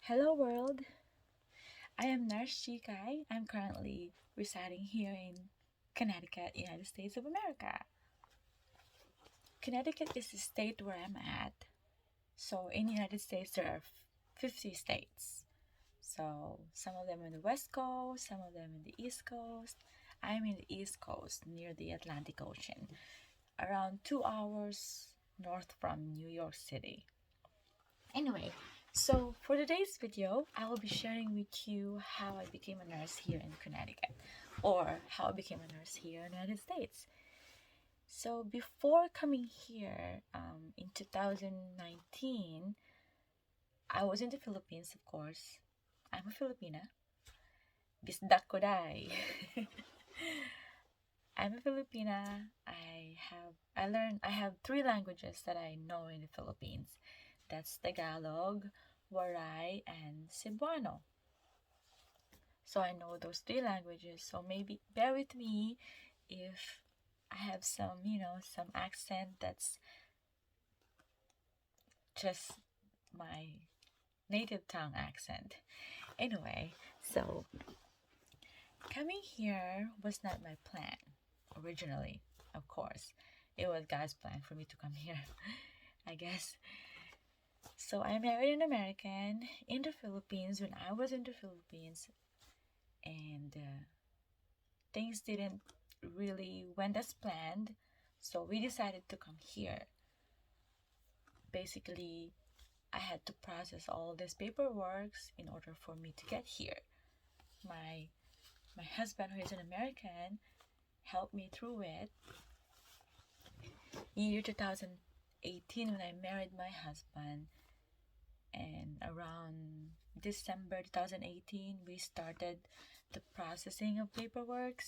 Hello world, I am Nurse Chikai. I'm currently residing here in Connecticut, United States of America. Connecticut is the state where I'm at. So in the United States there are 50 states. So some of them in the West Coast, some of them in the East Coast. I'm in the East Coast near the Atlantic Ocean, around 2 hours north from New York City. Anyway, so for today's video, I will be sharing with you how I became a nurse here in Connecticut, or how I became a nurse here in the United States. So before coming here in 2019, I was in the Philippines, of course. I'm a Filipina. Bisdak ko dai. I'm a Filipina. I have three languages that I know in the Philippines. That's Tagalog, Waray, and Cebuano. So I know those three languages. So maybe bear with me if I have some accent that's just my native tongue accent. Anyway, so coming here was not my plan originally, of course. It was God's plan for me to come here, I guess. So I married an American in the Philippines when I was in the Philippines, and things didn't really went as planned. So we decided to come here. Basically, I had to process all this paperwork in order for me to get here. My my husband, who is an American, helped me through it. Year 2018, when I married my husband, and around December 2018, we started the processing of paperwork.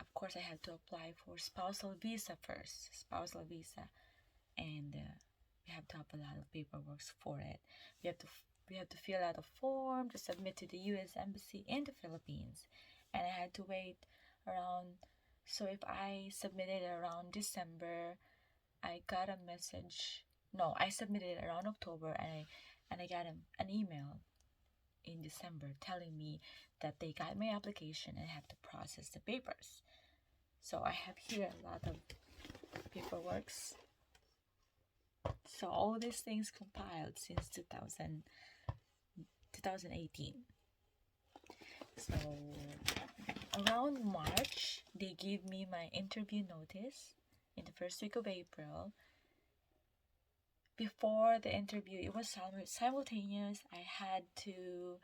Of course, I had to apply for spousal visa first, and we have to have a lot of paperwork for it. We have to we have to fill out a form to submit to the U.S. Embassy in the Philippines, and I had to wait around. So if I submitted around December, I got a message. No, I submitted around October, and I got an email in December telling me that they got my application and I have to process the papers. So I have here a lot of paperwork. So all these things compiled since 2018. So around March, they gave me my interview notice in the first week of April. Before the interview, it was simultaneous. I had to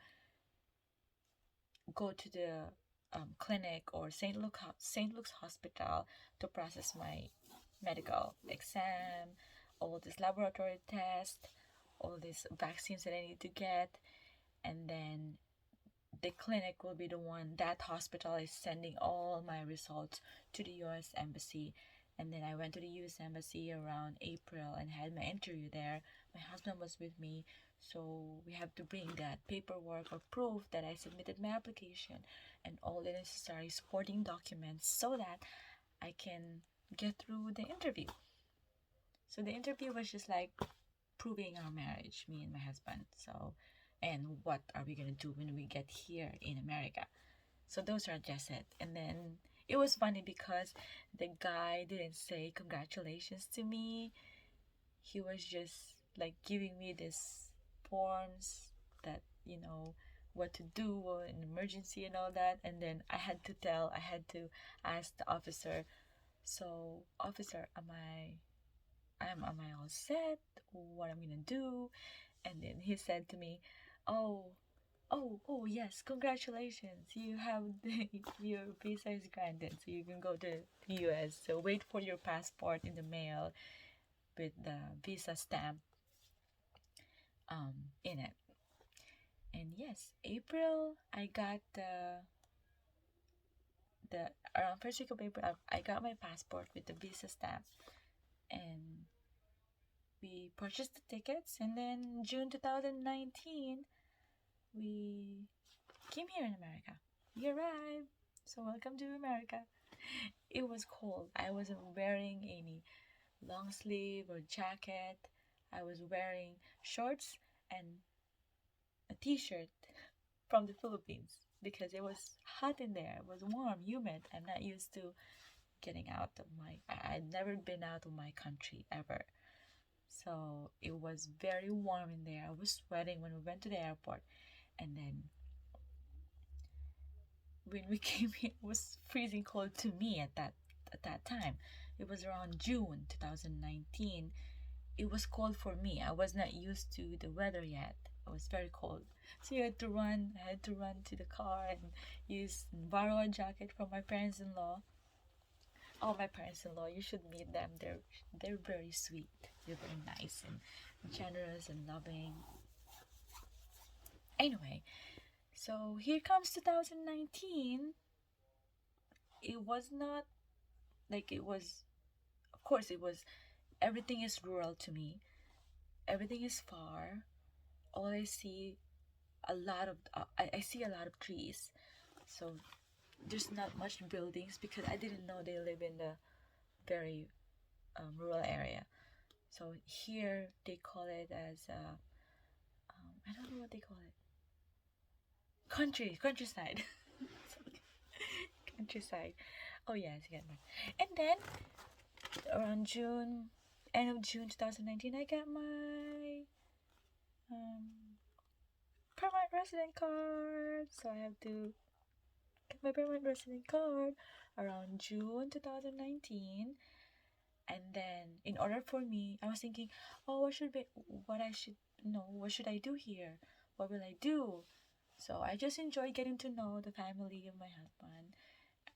go to the clinic or St. Luke's Hospital to process my medical exam, all this laboratory test, all these vaccines that I need to get, and then the clinic will be the one. That hospital is sending all my results to the U.S. Embassy. And then I went to the U.S. Embassy around April and had my interview there. My husband was with me, so we have to bring that paperwork or proof that I submitted my application and all the necessary supporting documents so that I can get through the interview. So the interview was just like proving our marriage, me and my husband. So, and what are we gonna do when we get here in America? So those are just it. And then it was funny because the guy didn't say congratulations to me. He was just like giving me these forms that, what to do in emergency and all that. And then I had to ask the officer, so officer, am I all set? What I'm gonna do? And then he said to me, oh, oh, yes, congratulations. You have your visa is granted, so you can go to the US. So wait for your passport in the mail with the visa stamp in it. And yes, April, I got the around first week of April, I got my passport with the visa stamp, and we purchased the tickets. And then June 2019, we came here in America. We arrived. So welcome to America. It was cold. I wasn't wearing any long sleeve or jacket. I was wearing shorts and a t-shirt from the Philippines because it was hot in there. It was warm, humid. I'm not used to getting out of my. I'd never been out of my country ever. So it was very warm in there. I was sweating when we went to the airport. And then when we came here, it was freezing cold to me at that time. It was around June 2019. It was cold for me. I was not used to the weather yet. It was very cold. So I had to run to the car and borrow a jacket from my parents-in-law. Oh, my parents-in-law, you should meet them. They're very sweet. They're very nice and generous and loving. Anyway, so here comes 2019. It was not like it was, of course, it was, everything is rural to me. Everything is far. All I see, I see a lot of trees. So there's not much buildings because I didn't know they live in the very rural area. So here they call it as, I don't know what they call it. Countryside. Countryside. Oh yes, yeah. And then around June, end of June 2019, I got my permanent resident card. So I have to get my permanent resident card around June 2019. And then in order for me, I was thinking, oh, what should I do here? What will I do? So I just enjoy getting to know the family of my husband.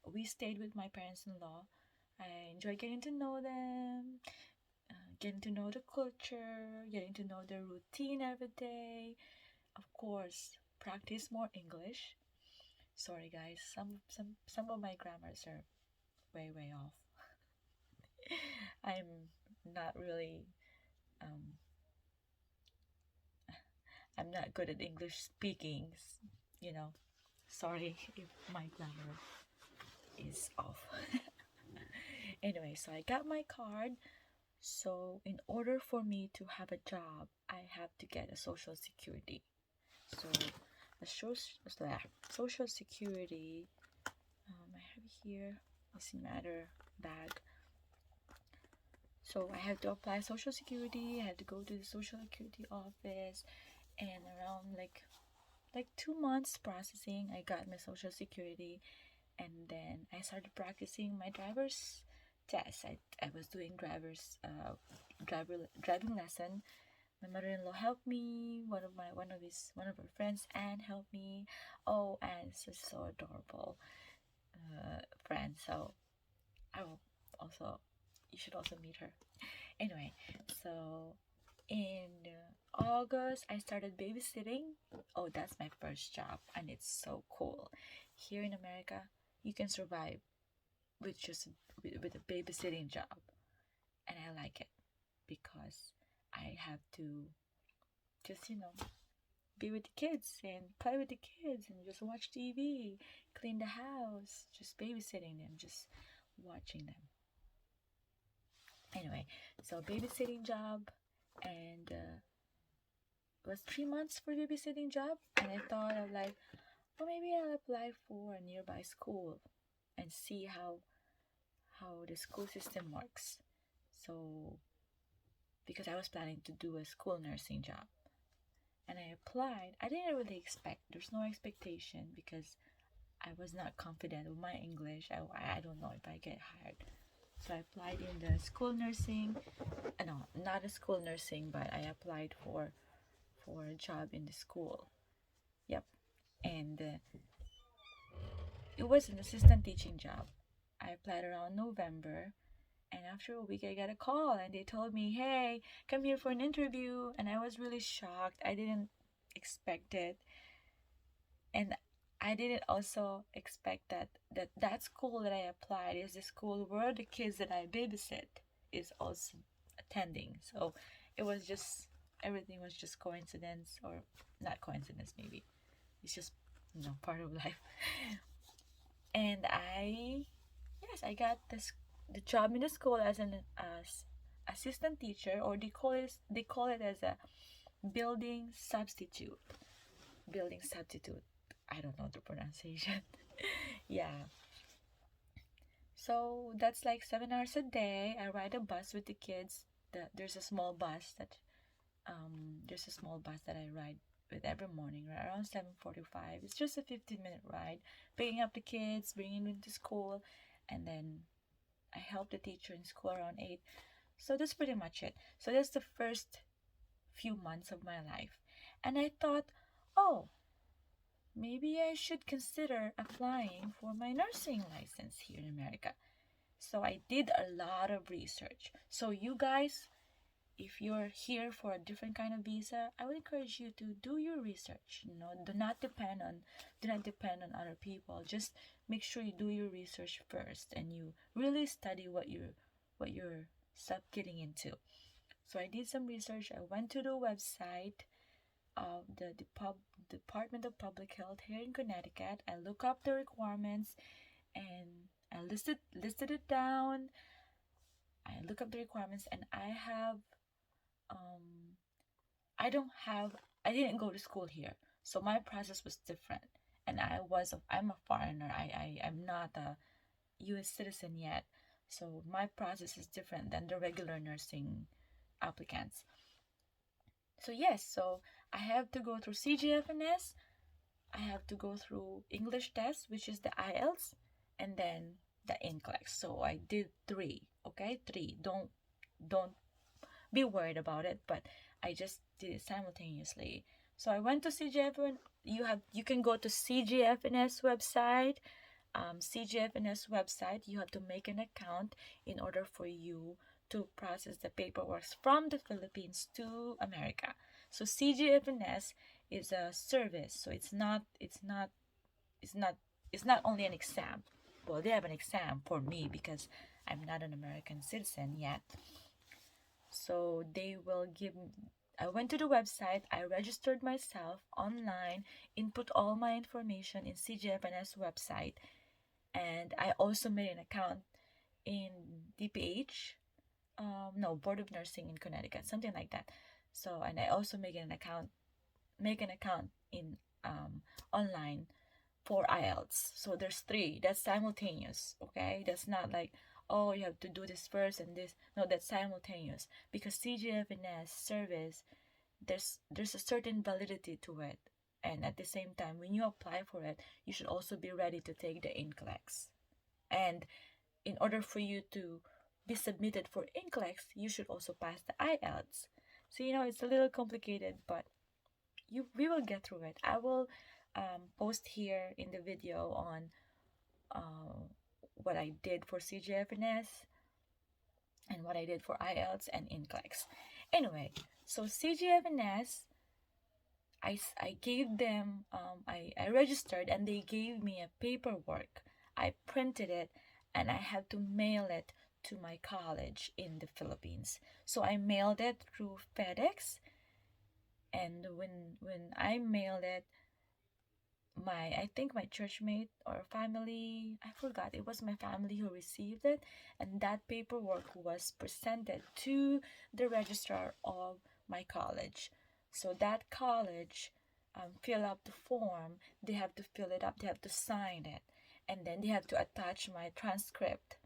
We stayed with my parents-in-law. I enjoy getting to know them, getting to know the culture, getting to know their routine every day. Of course, practice more English. Sorry guys, some of my grammars are way off. I'm not really um I'm not good at English speaking, you know. Sorry if my grammar is off. Anyway, so I got my card. So in order for me to have a job, I have to get a social security. So a social security, I have here, it's matter bag. So I have to apply social security. I had to go to the social security office, and around like 2 months processing, I got my social security, and then I started practicing my driver's test. I was doing driving lesson. My mother-in-law helped me. One of her friends, Anne, helped me. Oh, Anne is just so adorable friend. So I will also, you should also meet her. Anyway, so in August, I started babysitting. Oh, that's my first job, and it's so cool. Here in America, you can survive with just with a babysitting job, and I like it because I have to just be with the kids and play with the kids and just watch TV, clean the house, just babysitting them, just watching them. Anyway, so babysitting job, and it was 3 months for babysitting job, and I thought of like, well, maybe I'll apply for a nearby school and see how the school system works. So because I was planning to do a school nursing job, and I applied. I didn't really expect. There's no expectation because I was not confident with my English. I don't know if I get hired. So I applied in the school nursing. No, not a school nursing, but I applied for a job in the school. Yep, and it was an assistant teaching job. I applied around November, and after a week I got a call and they told me, hey, come here for an interview. And I was really shocked. I didn't expect it, and I didn't also expect that school that I applied is the school where the kids that I babysit is also attending. So it was just, everything was just coincidence, or not coincidence, maybe it's just part of life. And I got the job in the school as an assistant teacher, or they call it as a building substitute. building substitute. I don't know the pronunciation. Yeah. So that's like 7 hours a day. I ride a bus with the kids. There's a small bus that I ride with every morning, right around 7:45. It's just a 15-minute ride, picking up the kids, bringing them to school, and then I help the teacher in school around 8. So that's pretty much it. So that's the first few months of my life. And I thought, oh, maybe I should consider applying for my nursing license here in America. So I did a lot of research. So you guys, if you're here for a different kind of visa, I would encourage you to do your research. Do not depend on other people. Just make sure you do your research first and you really study what you're stop getting into. So I did some research. I went to the website of the Department of Public Health here in Connecticut. I look up the requirements and I listed it down. I look up the requirements and um I didn't go to school here. So my process was different. And I'm a foreigner. I'm not a US citizen yet. So my process is different than the regular nursing applicants. So yes, so I have to go through CGFNS. I have to go through English test, which is the IELTS, and then the NCLEX. So I did three. Okay, three. Don't be worried about it, but I just did it simultaneously. So I went to CGFN. You can go to CGFNS website. CGFNS website. You have to make an account in order for you to process the paperwork from the Philippines to America. So CGFNS is a service. So it's not only an exam. Well, they have an exam for me because I'm not an American citizen yet. So I went to the website, I registered myself online, input all my information in CGFNS website, and I also made an account in DPH, no, Board of Nursing in Connecticut, something like that. So, and I also make an account in online for IELTS. So there's three. That's simultaneous. Okay, that's not like, oh, you have to do this first and this. No, that's simultaneous because CGFNS service, there's a certain validity to it, and at the same time, when you apply for it, you should also be ready to take the NCLEX. And in order for you to be submitted for NCLEX, you should also pass the IELTS. So it's a little complicated, but we will get through it. I will post here in the video on what I did for CGFNS and what I did for IELTS and NCLEX. Anyway, so CGFNS, I gave them, I registered and they gave me a paperwork. I printed it and I had to mail it to my college in the Philippines. So I mailed it through FedEx, and when I mailed it, I think my churchmate or family, I forgot, it was my family who received it, and that paperwork was presented to the registrar of my college. So that college fill up the form, they have to fill it up, they have to sign it, and then they have to attach my transcript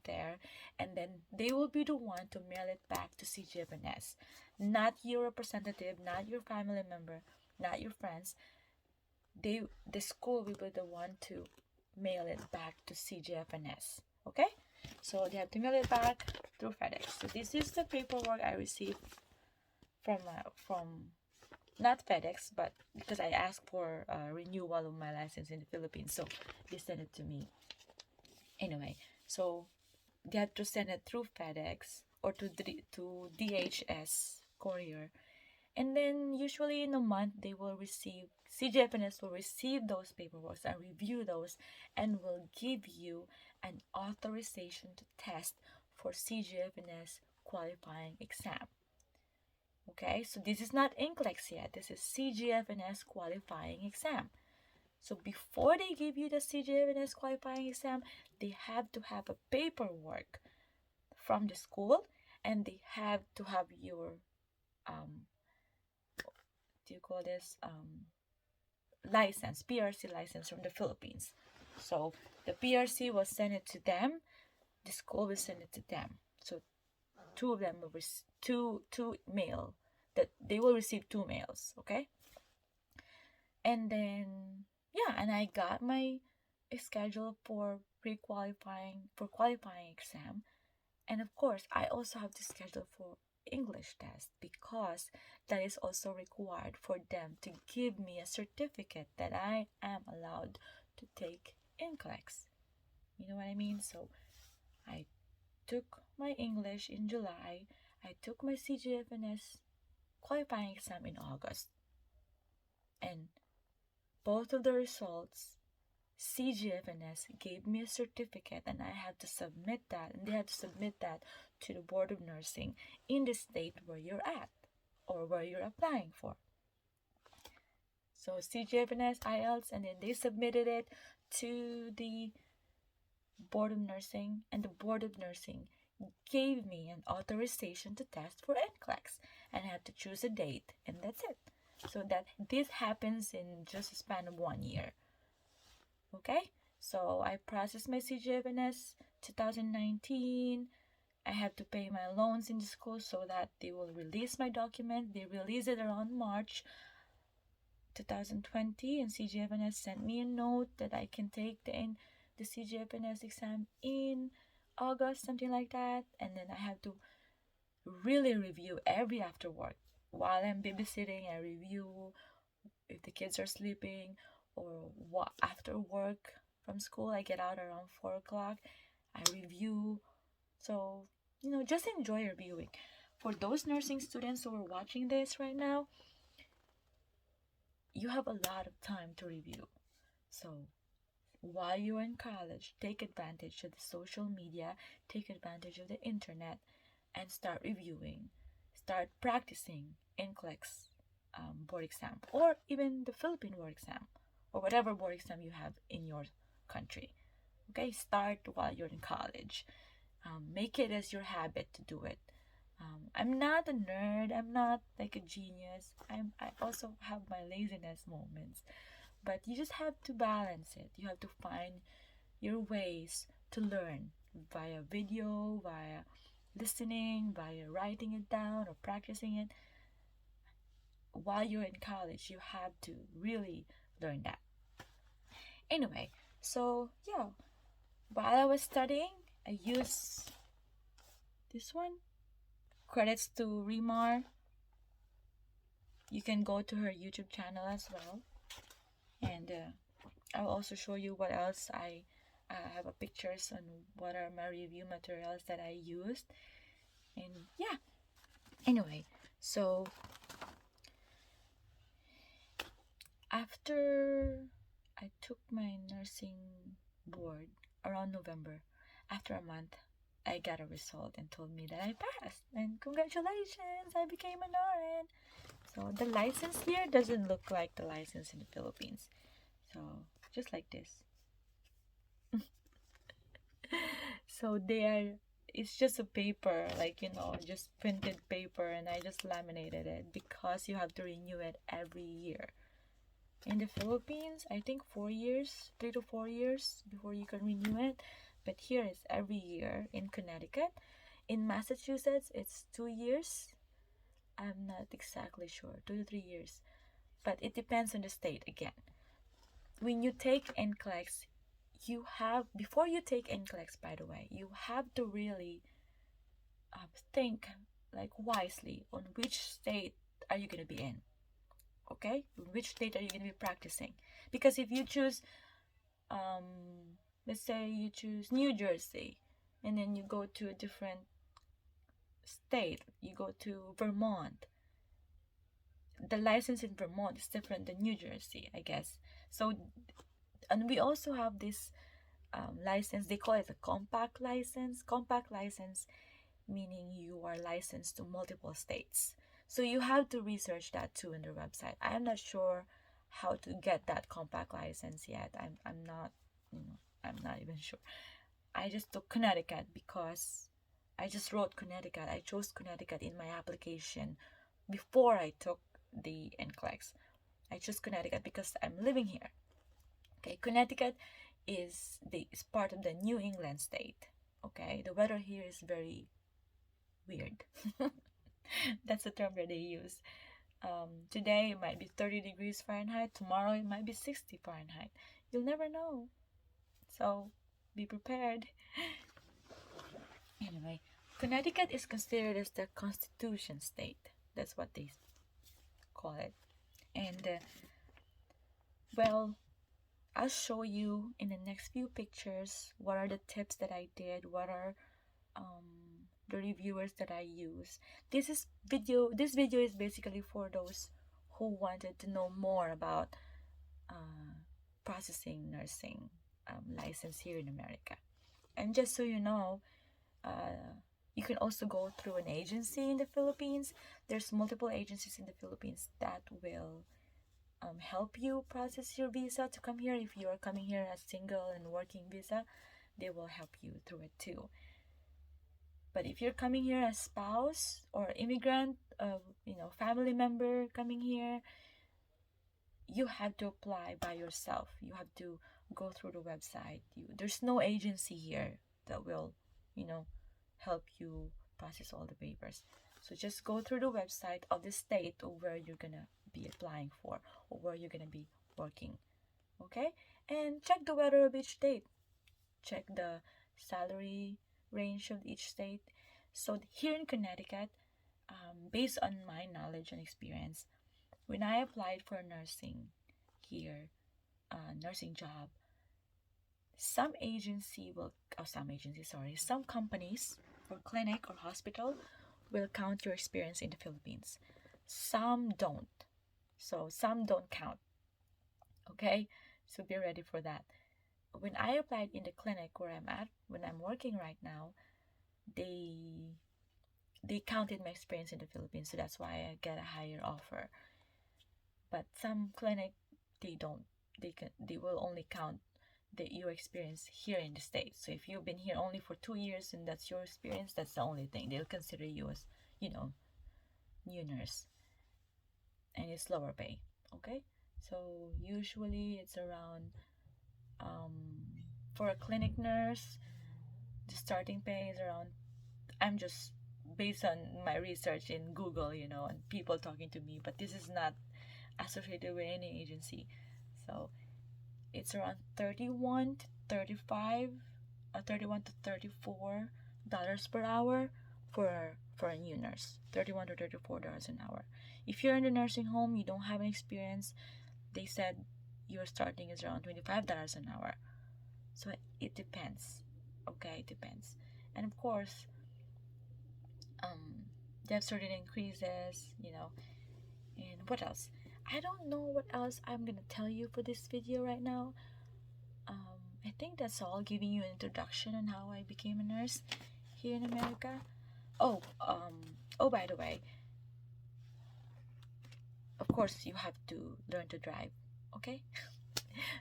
there, and then they will be the one to mail it back to CGFNS. Not your representative, not your family member, not your friends. The school will be the one to mail it back to CGFNS. Okay, so they have to mail it back through FedEx. So this is the paperwork I received from not FedEx, but because I asked for a renewal of my license in the Philippines, so they sent it to me. Anyway, so they have to send it through FedEx or to DHS courier, and then usually in a month CGFNS will receive those paperwork and review those and will give you an authorization to test for CGFNS qualifying exam. Okay, so this is not NCLEX yet. This is CGFNS qualifying exam. So before they give you the CGFNS qualifying exam, they have to have a paperwork from the school, and they have to have your do you call this license, PRC license from the Philippines. So the PRC will send it to them. The school will send it to them. So two of them will receive two mail, that they will receive two mails. Okay. And then yeah, and I got my schedule for qualifying exam. And of course, I also have to schedule for English test, because that is also required for them to give me a certificate that I am allowed to take NCLEX. You know what I mean? So I took my English in July. I took my CGFNS qualifying exam in August. And both of the results, CGFNS gave me a certificate, and I had to submit that, and they had to submit that to the Board of Nursing in the state where you're at or where you're applying for. So CGFNS, IELTS, and then they submitted it to the Board of Nursing, and the Board of Nursing gave me an authorization to test for NCLEX, and I had to choose a date, and that's it. So that this happens in just a span of 1 year. Okay, so I processed my CGFNS 2019. I had to pay my loans in the school so that they will release my document. They released it around March 2020, and CGFNS sent me a note that I can take the CGFNS exam in August, something like that. And then I have to really review every after work. While I'm babysitting, I review if the kids are sleeping, or what after work from school. I get out around 4 o'clock. I review. So, just enjoy reviewing. For those nursing students who are watching this right now, you have a lot of time to review. So while you're in college, take advantage of the social media, take advantage of the internet, and start reviewing. Start practicing NCLEX board exam, or even the Philippine board exam, or whatever board exam you have in your country. Okay, start while you're in college. Make it as your habit to do it. I'm not a nerd. I'm not like a genius. I also have my laziness moments, but you just have to balance it. You have to find your ways to learn, via video, via listening, via writing it down or practicing it. While you're in college, you have to really learn that. Anyway, so yeah, while I was studying, I used this one. Credits to Remar. You can go to her YouTube channel as well, and I'll also show you what else I have pictures on what are my review materials that I used. And yeah, anyway, so after I took my nursing board around November, after a month, I got a result and told me that I passed. And congratulations, I became an RN. So the license here doesn't look like the license in the Philippines. So just like this. So it's just a paper, like, just printed paper, and I just laminated it because you have to renew it every year. In the Philippines, I think 4 years, 3 to 4 years before you can renew it. But here it's every year in Connecticut. In Massachusetts, it's 2 years. I'm not exactly sure, 2 to 3 years. But it depends on the state again. When you take NCLEX, before you take NCLEX, by the way, you have to really think like wisely on which state are you going to be in. Okay? Which state are you going to be practicing? Because if you choose, let's say you choose New Jersey, and then you go to a different state, you go to Vermont, the license in Vermont is different than New Jersey, I guess. So, and we also have this license, they call it a compact license. Compact license meaning you are licensed to multiple states. So you have to research that too in their website. I am not sure how to get that compact license yet. I'm not, I'm not even sure. I just took Connecticut because I just wrote Connecticut. I chose Connecticut in my application before I took the NCLEX. I choose Connecticut because I'm living here. Okay, Connecticut is part of the New England state. Okay, the weather here is very weird. That's the term that they use. Today it might be 30 degrees Fahrenheit. Tomorrow it might be 60 Fahrenheit. You'll never know. So be prepared. Anyway, Connecticut is considered as the Constitution state. That's what they call it. And well, I'll show you in the next few pictures what are the tips that I did, what are the reviewers that I use. This video is basically for those who wanted to know more about processing nursing license here in America. And just so you know, you can also go through an agency in the Philippines. There's multiple agencies in the Philippines that will help you process your visa to come here. If you are coming here as single and working visa, they will help you through it too. But if you're coming here as spouse or immigrant, family member coming here, you have to apply by yourself. You have to go through the website. There's no agency here that will, help you process all the papers. So just go through the website of the state of where you're gonna be applying for or where you're gonna be working. Okay? And check the weather of each state. Check the salary range of each state. So here in Connecticut, based on my knowledge and experience, when I applied for nursing here, nursing job, some companies or clinic or hospital will count your experience in the Philippines. Some don't. So some don't count. Okay? So be ready for that. When I applied in the clinic where I'm at, when I'm working right now, they counted my experience in the Philippines, so that's why I get a higher offer. But some clinic, they don't. They will only count your experience here in the States. So if you've been here only for 2 years and that's your experience, that's the only thing. They'll consider you as, new nurse. And it's lower pay. Okay? So usually it's around, for a clinic nurse, the starting pay is around, I'm just based on my research in Google, and people talking to me, but this is not associated with any agency. So it's around 31 to 35, 31 to 34 dollars per hour for a new nurse. 31 to 34 dollars an hour. If you're in the nursing home, you don't have any experience, they said your starting is around $25 an hour. So it depends. Okay, it depends. And of course, they have certain increases, and what else? I don't know what else I'm gonna tell you for this video right now. I think that's all, giving you an introduction on how I became a nurse here in America. Oh, by the way, of course you have to learn to drive, okay?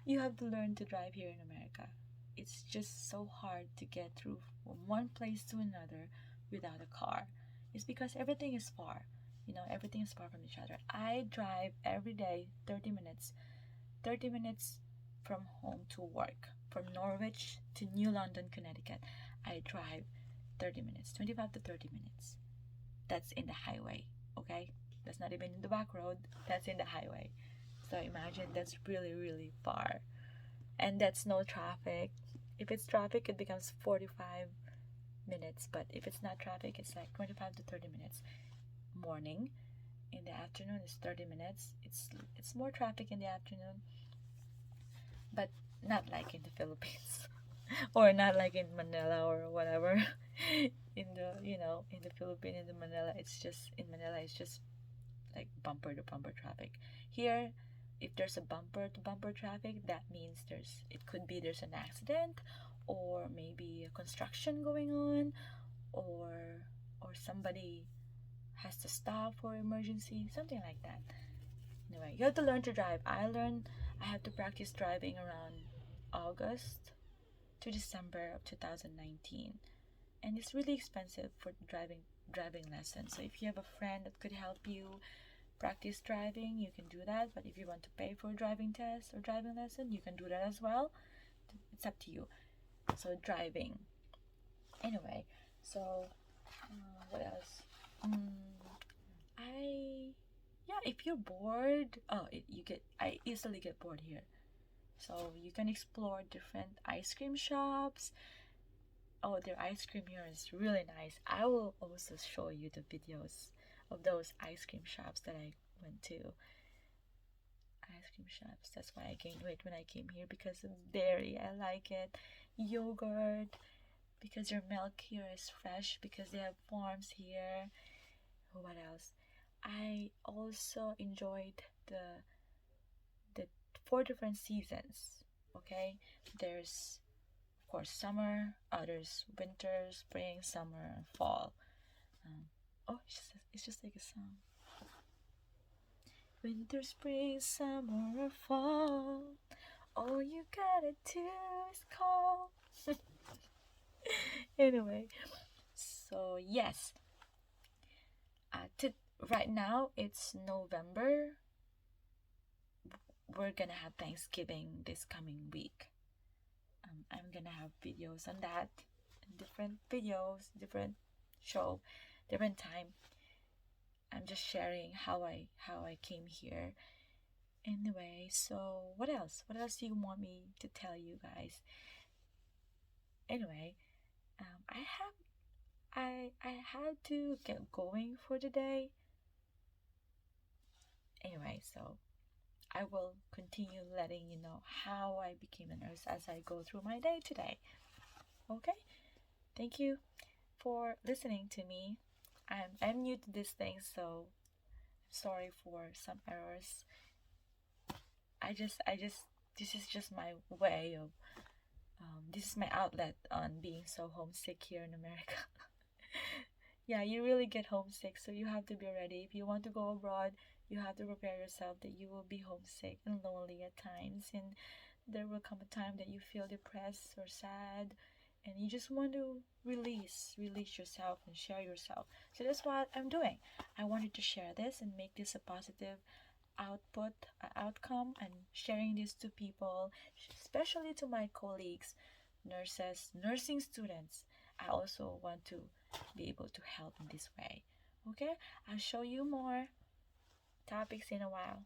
You have to learn to drive here in America. It's just so hard to get through from one place to another without a car. It's because everything is far. Everything is far from each other. I drive every day 30 minutes from home to work. From Norwich to New London, Connecticut, I drive 30 minutes, 25 to 30 minutes. That's in the highway, okay? That's not even in the back road. That's in the highway. So imagine, that's really, really far. And that's no traffic. If it's traffic, it becomes 45 minutes. But if it's not traffic, it's like 25 to 30 minutes. Morning. In the afternoon, it's 30 minutes. It's more traffic in the afternoon. But not like in the Philippines. Or not like in Manila or whatever. In the Philippines, in Manila, it's just like bumper to bumper traffic. Here, if there's a bumper to bumper traffic, that means there's an accident, or maybe a construction going on, or somebody has to stop for emergency, something like that. Anyway, you have to learn to drive. I had to practice driving around August to December of 2019, and it's really expensive for driving lessons. So if you have a friend that could help you practice driving, you can do that. But if you want to pay for a driving test or driving lesson, you can do that as well. It's up to you. So driving. Anyway, so what else? If you're bored, I easily get bored here. So you can explore different ice cream shops. Oh, their ice cream here is really nice. I will also show you the videos of those ice cream shops that I went to. Ice cream shops. That's why I gained weight when I came here, because of dairy. I like it. Yogurt, because their milk here is fresh, because they have farms here. What else? I also enjoyed the 4 different seasons. Okay, there's of course summer, there's winter, spring, summer, and fall. It's just like a song. Winter, spring, summer, or fall, all you gotta do is call. Anyway, so yes, right now it's November. We're gonna have Thanksgiving this coming week. I'm gonna have videos on that, different videos, different show, different time. I'm just sharing how I came here. Anyway, so what else? What else do you want me to tell you guys? Anyway, I had to get going for the day. Anyway, so I will continue letting you know how I became a nurse as I go through my day today. Okay? Thank you for listening to me. I'm new to this thing, so I'm sorry for some errors. This is just my way of, this is my outlet on being so homesick here in America. Yeah, you really get homesick, so you have to be ready. If you want to go abroad, you have to prepare yourself that you will be homesick and lonely at times, and there will come a time that you feel depressed or sad, and you just want to release yourself and share yourself. So that's what I'm doing. I wanted to share this and make this a positive outcome, and sharing this to people, especially to my colleagues, nurses, nursing students. I also want to be able to help in this way. Okay, I'll show you more topics in a while.